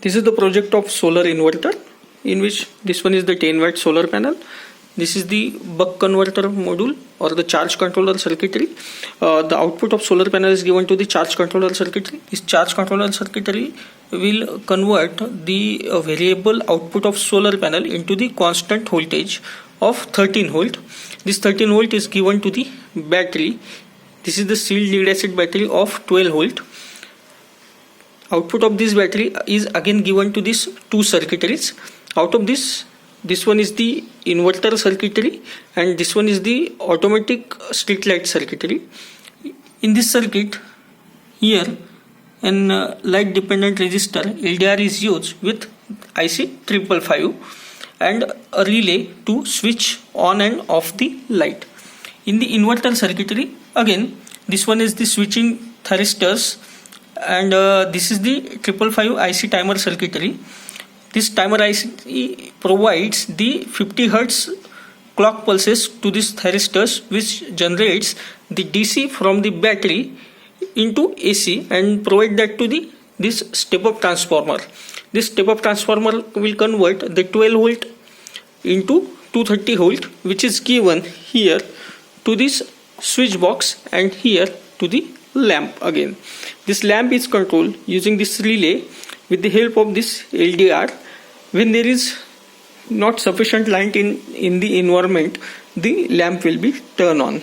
This is the project of solar inverter, in which this one is the 10 watt solar panel. This is the buck converter module or the charge controller circuitry. The output of solar panel is given to the charge controller circuitry. This charge controller circuitry will convert the variable output of solar panel into the constant voltage of 13 volt. This 13 volt is given to the battery. This is the sealed lead acid battery of 12 volt. Output of this battery is again given to these two circuitries. Out of this one is the inverter circuitry and this one is the automatic street light circuitry. In this circuit, here an light dependent resistor LDR is used with IC 555 and a relay to switch on and off the light. In the inverter circuitry, again this one is the switching thyristors and this is the 555 IC timer circuitry. This timer IC provides the 50 Hz clock pulses to these thyristors, which generates the DC from the battery into AC and provide that to this step up transformer. This step up transformer will convert the 12 volt into 230 volt, which is given here to this switch box and here to the lamp. Again, this lamp is controlled using this relay with the help of this LDR. When there is not sufficient light in the environment, the lamp will be turned on.